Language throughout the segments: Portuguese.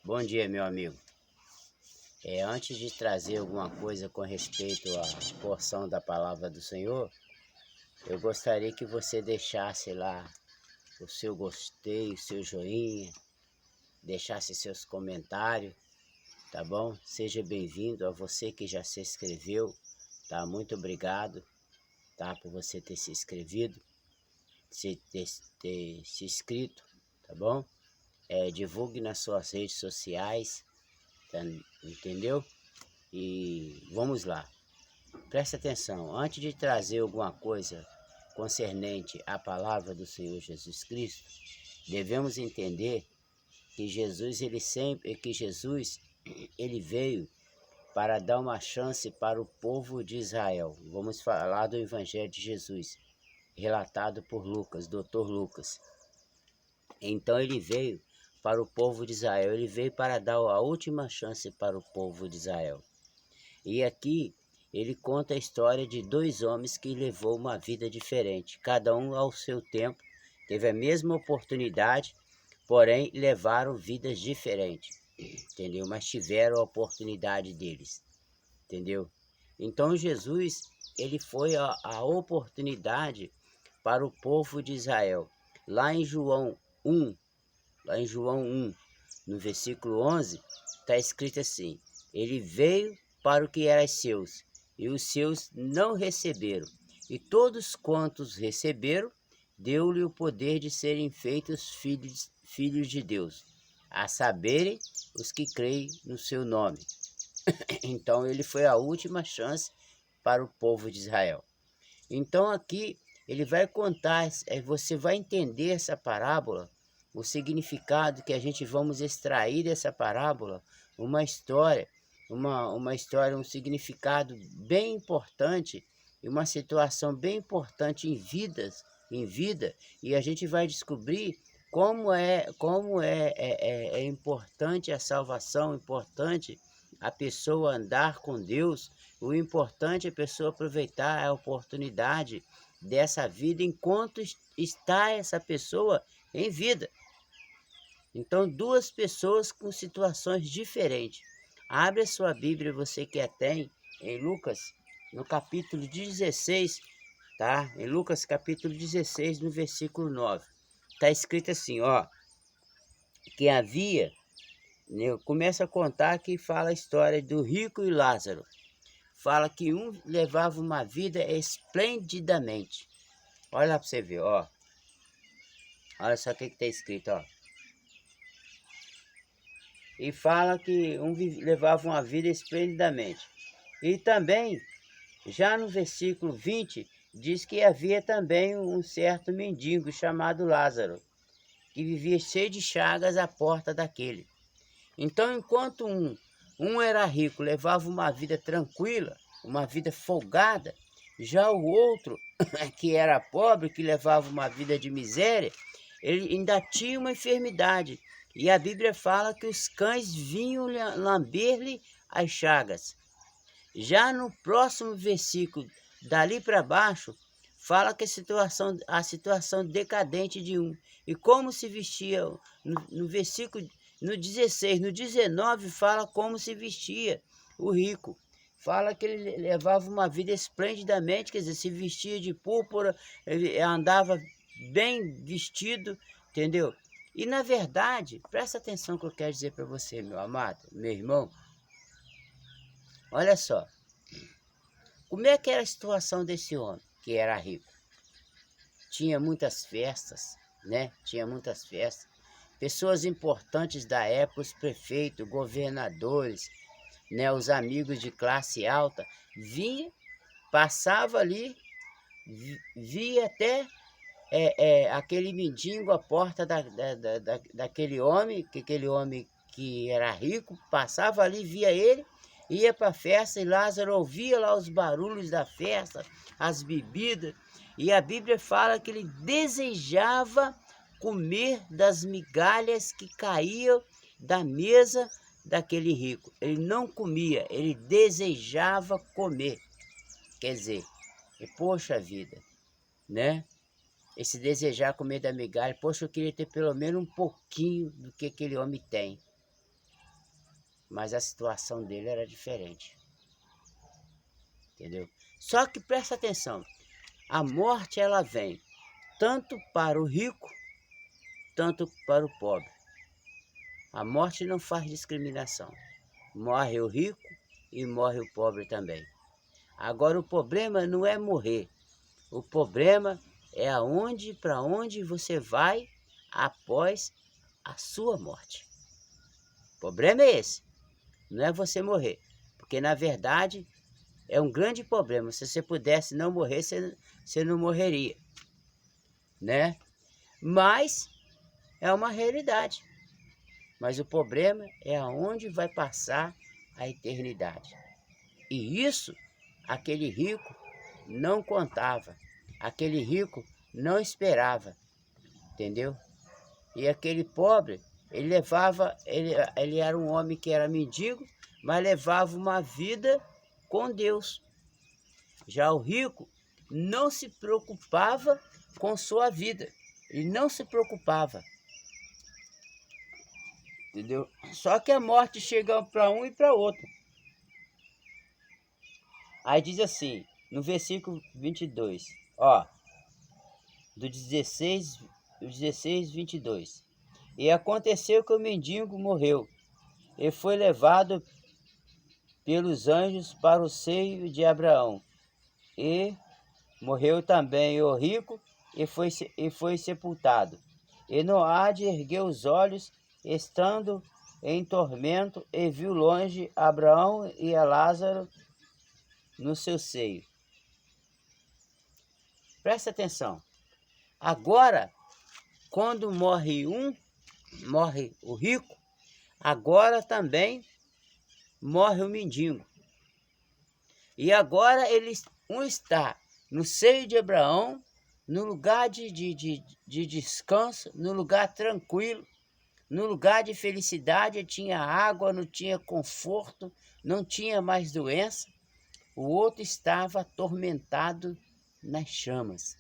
Bom dia, meu amigo. Antes de trazer alguma coisa com respeito à porção da palavra do Senhor, eu gostaria que você deixasse lá o seu gostei, o seu joinha, deixasse seus comentários, tá bom? Seja bem-vindo a você que já se inscreveu, tá? Muito obrigado, tá? Por você ter se inscrevido, ter se inscrito, tá bom? Divulgue nas suas redes sociais, tá? Entendeu? E vamos lá, presta atenção, antes de trazer alguma coisa concernente à palavra do Senhor Jesus Cristo, devemos entender que Jesus ele veio para dar uma chance para o povo de Israel. Vamos falar do Evangelho de Jesus, relatado por Lucas, Dr. Lucas. Então ele veio para o povo de Israel, ele veio para dar a última chance para o povo de Israel. E aqui ele conta a história de dois homens que levou uma vida diferente. Cada um ao seu tempo teve a mesma oportunidade, porém levaram vidas diferentes, entendeu? Mas tiveram a oportunidade deles, entendeu? Então Jesus, ele foi a oportunidade para o povo de Israel. Lá em João 1, no versículo 11, está escrito assim: ele veio para o que era seus, e os seus não receberam. E todos quantos receberam, deu-lhe o poder de serem feitos filhos de Deus, a saberem os que creem no seu nome. Então ele foi a última chance para o povo de Israel. Então aqui ele vai contar, você vai entender essa parábola, o significado que a gente vamos extrair dessa parábola, uma história, um significado bem importante e uma situação bem importante em vida, e a gente vai descobrir como é importante a salvação, importante a pessoa andar com Deus, o importante é a pessoa aproveitar a oportunidade dessa vida enquanto está essa pessoa em vida. Então, duas pessoas com situações diferentes. Abre a sua Bíblia, você que a tem, em Lucas, no capítulo 16, tá? Em Lucas capítulo 16, no versículo 9. Está escrito assim, ó, que havia, começa a contar que fala a história do rico e Lázaro. Fala que um levava uma vida esplendidamente. Olha lá para você ver, ó. Olha só o que está escrito, ó. E fala que um levava uma vida esplendidamente. E também, já no versículo 20, diz que havia também um certo mendigo chamado Lázaro, que vivia cheio de chagas à porta daquele. Então, enquanto um era rico, levava uma vida tranquila, uma vida folgada, já o outro, que era pobre, que levava uma vida de miséria, ele ainda tinha uma enfermidade. E a Bíblia fala que os cães vinham lamber-lhe as chagas. Já no próximo versículo, dali para baixo, fala que a situação decadente de um. E como se vestia, no versículo, no 16, no 19, fala como se vestia o rico. Fala que ele levava uma vida esplendidamente, quer dizer, se vestia de púrpura, ele andava bem vestido, entendeu? E na verdade, presta atenção no que eu quero dizer para você, meu amado, meu irmão. Olha só, como é que era a situação desse homem, que era rico? Tinha muitas festas, né? Tinha muitas festas. Pessoas importantes da época, os prefeitos, governadores, né? Os amigos de classe alta, vinha, passava ali, via até aquele mendigo à porta daquele homem, que aquele homem que era rico, passava ali, via ele, ia para a festa, e Lázaro ouvia lá os barulhos da festa, as bebidas, e a Bíblia fala que ele desejava comer das migalhas que caíam da mesa daquele rico. Ele não comia, ele desejava comer. Quer dizer, poxa vida, né? Esse desejar comer da migalha, poxa, eu queria ter pelo menos um pouquinho do que aquele homem tem. mas a situação dele era diferente. Entendeu? Só que presta atenção, a morte ela vem tanto para o rico, tanto para o pobre. A morte não faz discriminação. Morre o rico e morre o pobre também. Agora o problema não é morrer. O problema é para onde você vai após a sua morte. O problema é esse. Não é você morrer. Porque na verdade é um grande problema. Se você pudesse não morrer, você não morreria. Né? Mas é uma realidade. Mas o problema é aonde vai passar a eternidade. E isso, aquele rico não contava. Aquele rico não esperava. Entendeu? E aquele pobre, ele era um homem que era mendigo, mas levava uma vida com Deus. Já o rico não se preocupava com sua vida. Ele não se preocupava. Entendeu? Só que a morte chega para um e para outro. Aí diz assim, no versículo 22, ó, do 16, 22. E aconteceu que o mendigo morreu, e foi levado pelos anjos para o seio de Abraão. E morreu também o rico, e foi sepultado. E Noade ergueu os olhos, estando em tormento, e viu longe Abraão e a Lázaro no seu seio. Presta atenção. Agora, quando morre o rico, agora também morre o mendigo. E agora um está no seio de Abraão, no lugar de descanso, no lugar tranquilo, no lugar de felicidade. Tinha água, não tinha conforto, não tinha mais doença. O outro estava atormentado nas chamas.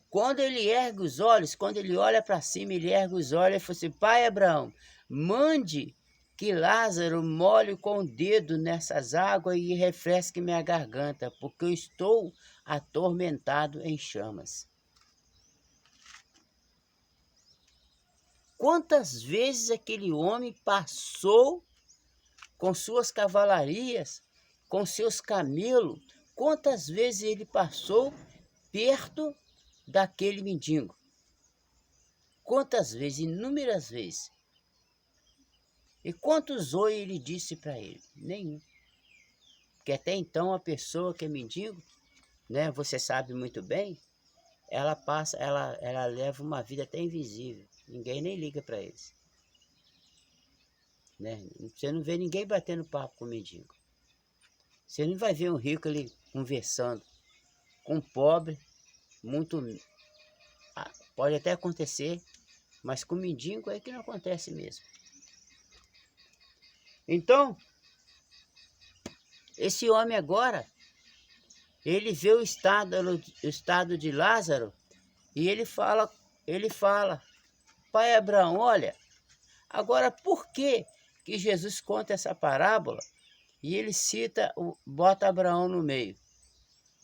Quando ele ergue os olhos, quando ele olha para cima, ele ergue os olhos e fala assim: Pai Abraão, mande que Lázaro molhe com o dedo nessas águas e refresque minha garganta, porque eu estou atormentado em chamas. Quantas vezes aquele homem passou com suas cavalarias, com seus camelos, quantas vezes ele passou perto daquele mendigo? Quantas vezes? Inúmeras vezes. E quantos oi ele disse para ele? Nenhum. Porque até então a pessoa que é mendigo, né, você sabe muito bem, ela leva uma vida até invisível. Ninguém nem liga para eles. Né? Você não vê ninguém batendo papo com o mendigo. Você não vai ver um rico ali conversando com um pobre, muito. Pode até acontecer, mas com o mendigo é que não acontece mesmo. Então, esse homem agora, ele vê o estado de Lázaro e ele fala, Pai Abraão, olha, agora por que Jesus conta essa parábola e ele bota Abraão no meio?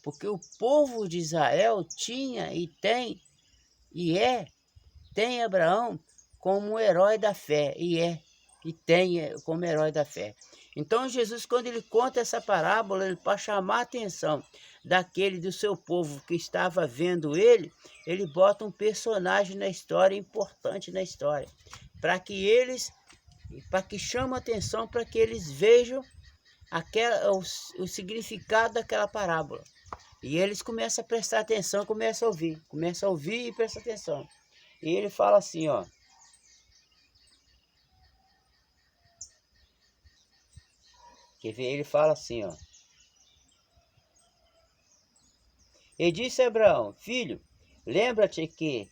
Porque o povo de Israel tinha e tem Abraão como um herói da fé, e tem como herói da fé. Então Jesus, quando ele conta essa parábola, para chamar a atenção do seu povo que estava vendo ele bota um personagem na história, importante na história, para que chame a atenção, para que eles vejam o significado daquela parábola. E eles começam a prestar atenção, começam a ouvir e prestar atenção. E ele fala assim, ó. Quer ver? Ele fala assim, ó. E disse a Abraão: Filho, lembra-te que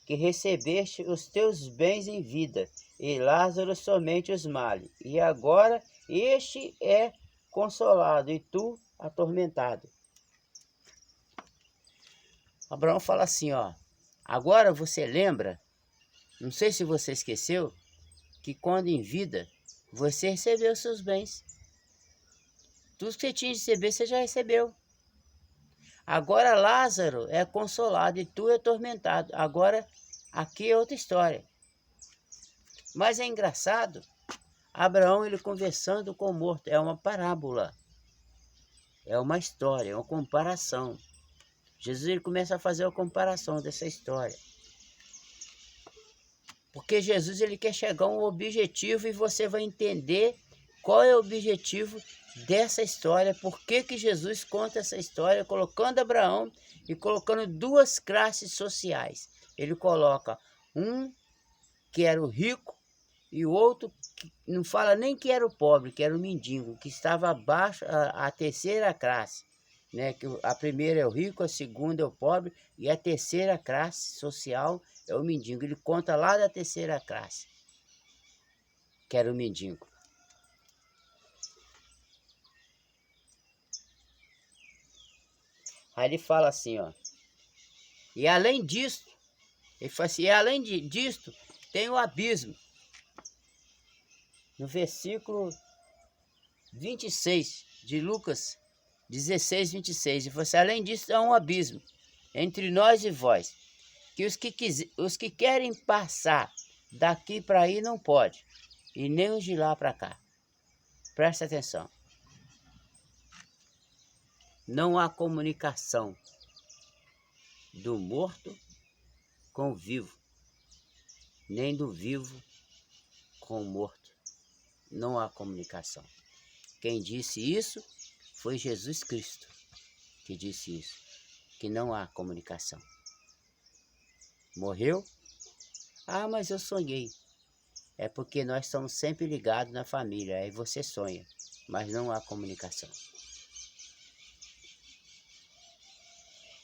recebeste os teus bens em vida, e Lázaro somente os males. E agora este é consolado, e tu atormentado. Abraão fala assim, ó. Agora você lembra, não sei se você esqueceu, que quando em vida, você recebeu os seus bens. Tudo que você tinha de receber, você já recebeu. Agora Lázaro é consolado e tu é atormentado. Agora, aqui é outra história. Mas é engraçado, Abraão ele conversando com o morto, é uma parábola. É uma história, é uma comparação. Jesus ele começa a fazer a comparação dessa história. Porque Jesus ele quer chegar a um objetivo e você vai entender qual é o objetivo dessa história, por que Jesus conta essa história, colocando Abraão e colocando duas classes sociais. Ele coloca um que era o rico e o outro que não fala nem que era o pobre, que era o mendigo, que estava abaixo, a terceira classe. Né? Que a primeira é o rico, a segunda é o pobre e a terceira classe social é o mendigo. Ele conta lá da terceira classe, que era o mendigo. Aí ele fala assim, ó. E além disso, ele fala assim, e além disso, tem o abismo. No versículo 26 de Lucas 16, 26. Ele fala assim, além disso, há um abismo entre nós e vós, que os que querem passar daqui para aí não pode, e nem os de lá para cá. Presta atenção. Não há comunicação do morto com o vivo, nem do vivo com o morto. Não há comunicação. Quem disse isso foi Jesus Cristo que disse isso, que não há comunicação. Morreu? Ah, mas eu sonhei. É porque nós estamos sempre ligados na família, aí você sonha, mas não há comunicação.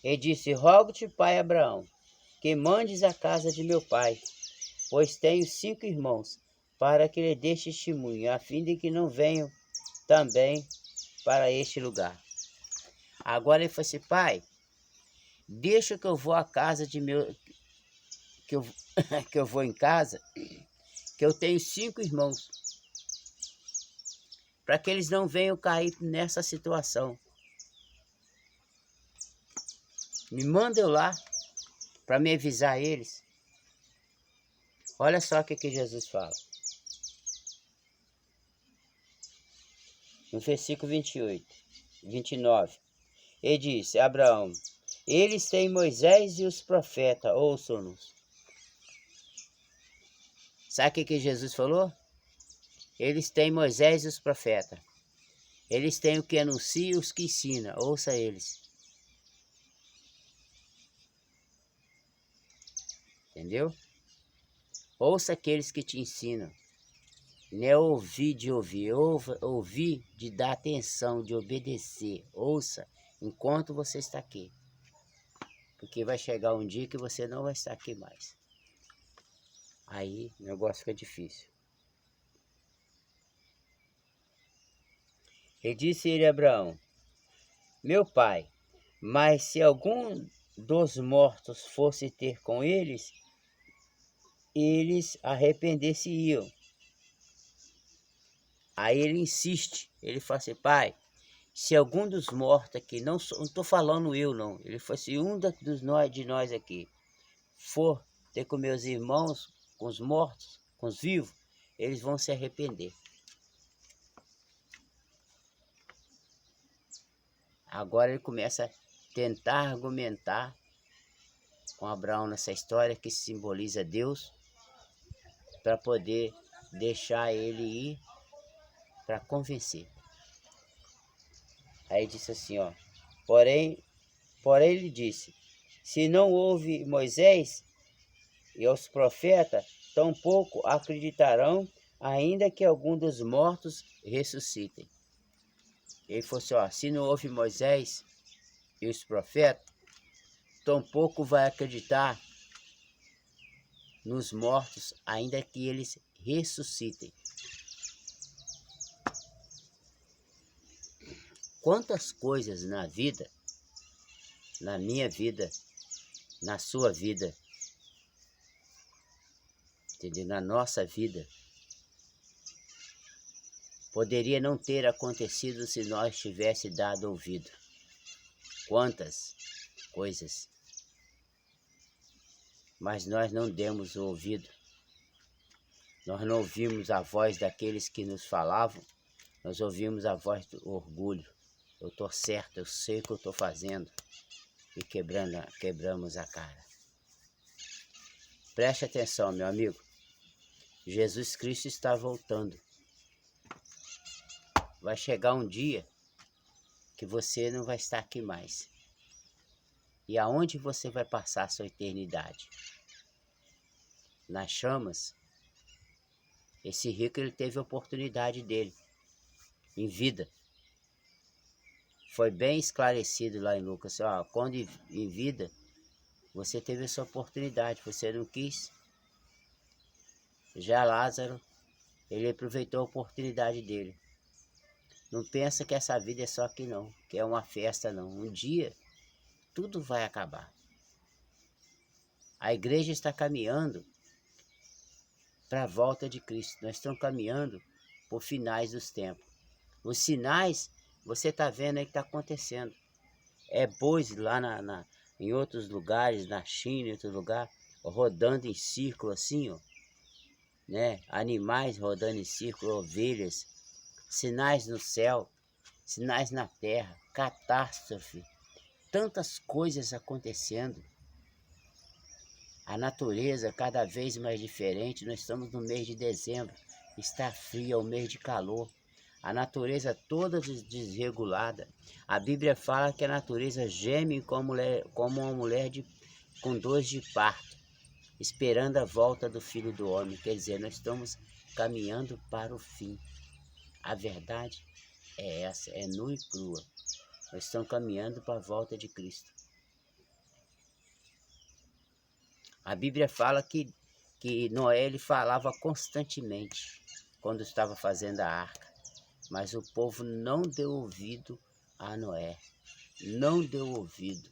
Ele disse, rogo-te, pai Abraão, que mandes a casa de meu pai, pois tenho 5 irmãos, para que lhe dê testemunho, a fim de que não venham também para este lugar. Agora ele falou assim, pai, deixa que eu vou à casa de meu... que eu vou em casa, que eu tenho 5 irmãos, para que eles não venham cair nessa situação. Me manda eu lá, para me avisar eles. Olha só o que Jesus fala. No versículo 28, 29. Ele disse, Abraão, eles têm Moisés e os profetas, ouçam-nos. Sabe o que Jesus falou? Eles têm Moisés e os profetas. Eles têm o que anuncia e os que ensina, ouça eles. Entendeu? Ouça aqueles que te ensinam. Não é ouvir de ouvir, ouvir de dar atenção, de obedecer. Ouça enquanto você está aqui. Porque vai chegar um dia que você não vai estar aqui mais. Aí o negócio fica difícil. E disse ele a Abraão, meu pai, mas se algum dos mortos fosse ter com eles, eles arrepender-se-iam. Aí ele insiste, ele fala assim, pai, se algum dos mortos aqui, não estou falando eu não, ele falou assim, de nós aqui, for ter com meus irmãos, com os mortos, com os vivos, eles vão se arrepender. Agora ele começa a tentar argumentar com Abraão nessa história que simboliza Deus, para poder deixar ele ir, para convencer. Aí disse assim, ó, porém ele disse, se não houve Moisés e os profetas, tampouco acreditarão, ainda que algum dos mortos ressuscitem. Ele falou assim, ó, se não houve Moisés e os profetas, tampouco vai acreditar nos mortos, ainda que eles ressuscitem. Quantas coisas na vida, na minha vida, na sua vida, entendeu? Na nossa vida, Poderia não ter acontecido se nós tivesse dado ouvido. Quantas coisas, mas nós não demos o ouvido. Nós não ouvimos a voz daqueles que nos falavam, nós ouvimos a voz do orgulho. Eu estou certo, eu sei o que eu estou fazendo. E quebramos a cara. Preste atenção, meu amigo. Jesus Cristo está voltando. Vai chegar um dia que você não vai estar aqui mais. E aonde você vai passar a sua eternidade? Nas chamas? Esse rico, ele teve a oportunidade dele, em vida. Foi bem esclarecido lá em Lucas. Ó, quando em vida, você teve essa oportunidade, você não quis. Já Lázaro, ele aproveitou a oportunidade dele. Não pensa que essa vida é só aqui não, que é uma festa não. Um dia, tudo vai acabar. A igreja está caminhando para a volta de Cristo. Nós estamos caminhando por finais dos tempos. Os sinais, você está vendo aí que está acontecendo. É bois lá em outros lugares, na China, em outro lugar, rodando em círculo assim, ó, né? Animais rodando em círculo, ovelhas, sinais no céu, sinais na terra, catástrofe, tantas coisas acontecendo. A natureza cada vez mais diferente. Nós estamos no mês de dezembro, está frio, é o mês de calor. A natureza toda desregulada. A Bíblia fala que a natureza geme como uma mulher com dores de parto, esperando a volta do Filho do Homem. Quer dizer, nós estamos caminhando para o fim. A verdade é essa, é nua e crua. Nós estamos caminhando para a volta de Cristo. A Bíblia fala que Noé ele falava constantemente quando estava fazendo a arca. Mas o povo não deu ouvido a Noé. Não deu ouvido.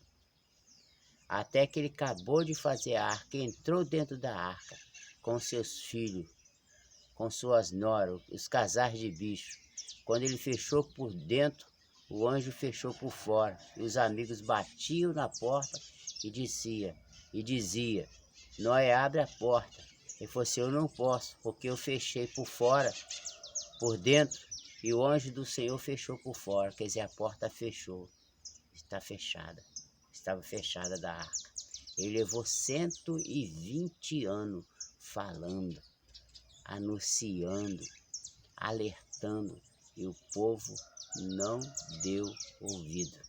Até que ele acabou de fazer a arca, entrou dentro da arca com seus filhos, com suas noras, os casais de bicho. Quando ele fechou por dentro, o anjo fechou por fora. E os amigos batiam na porta e dizia, Noé, abre a porta. Ele falou assim, eu não posso, porque eu fechei por fora, por dentro, e o anjo do Senhor fechou por fora. Quer dizer, a porta fechou, está fechada, estava fechada da arca. Ele levou 120 anos falando, anunciando, alertando, e o povo não deu ouvido.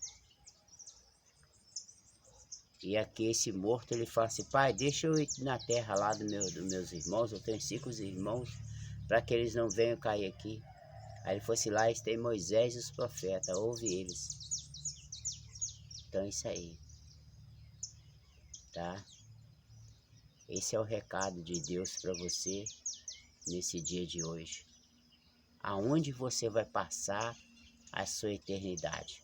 E aqui esse morto, ele fala assim, pai, deixa eu ir na terra lá dos meus irmãos, eu tenho 5 irmãos, para que eles não venham cair aqui. Aí ele fosse lá, tem Moisés e os profetas, ouve eles. Então é isso aí, tá? Esse é o recado de Deus para você nesse dia de hoje. Aonde você vai passar a sua eternidade?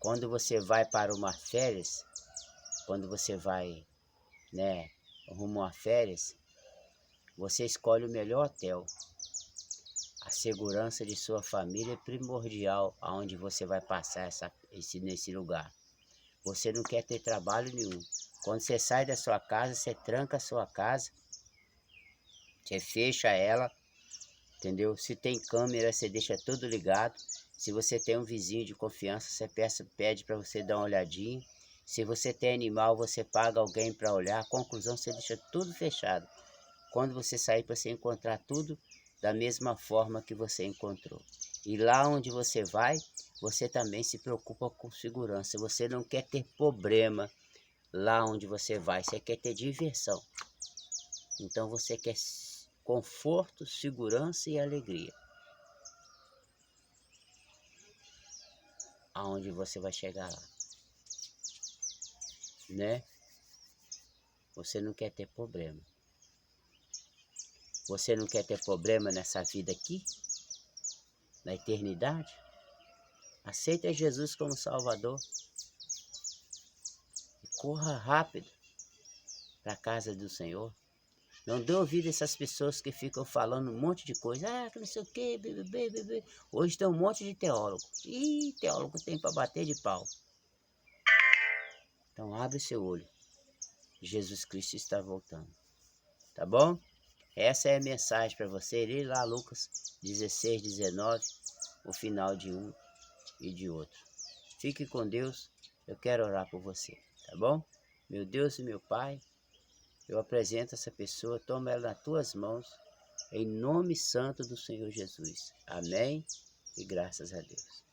Quando você vai para uma férias, quando você vai, né, rumo a férias, você escolhe o melhor hotel. A segurança de sua família é primordial aonde você vai passar nesse lugar. Você não quer ter trabalho nenhum. Quando você sai da sua casa, você tranca a sua casa, você fecha ela, entendeu? Se tem câmera, você deixa tudo ligado. Se você tem um vizinho de confiança, você pede para você dar uma olhadinha. Se você tem animal, você paga alguém para olhar. Conclusão, você deixa tudo fechado. Quando você sair, para você encontrar tudo da mesma forma que você encontrou. E lá onde você vai, você também se preocupa com segurança. Você não quer ter problema lá onde você vai, você quer ter diversão. Então você quer conforto, segurança e alegria. Aonde você vai chegar lá, né? Você não quer ter problema. Você não quer ter problema nessa vida aqui, na eternidade? Aceita Jesus como Salvador e corra rápido para a casa do Senhor. Não dê ouvido a essas pessoas que ficam falando um monte de coisa. Ah, que não sei o quê, bebê. Hoje tem um monte de teólogo. Ih, teólogo tem para bater de pau. Então abre seu olho. Jesus Cristo está voltando. Tá bom? Essa é a mensagem para você. Lê lá Lucas 16, 19, o final de um e de outro. Fique com Deus. Eu quero orar por você. Tá bom? Meu Deus e meu Pai, eu apresento essa pessoa, toma ela nas tuas mãos, em nome santo do Senhor Jesus. Amém e graças a Deus.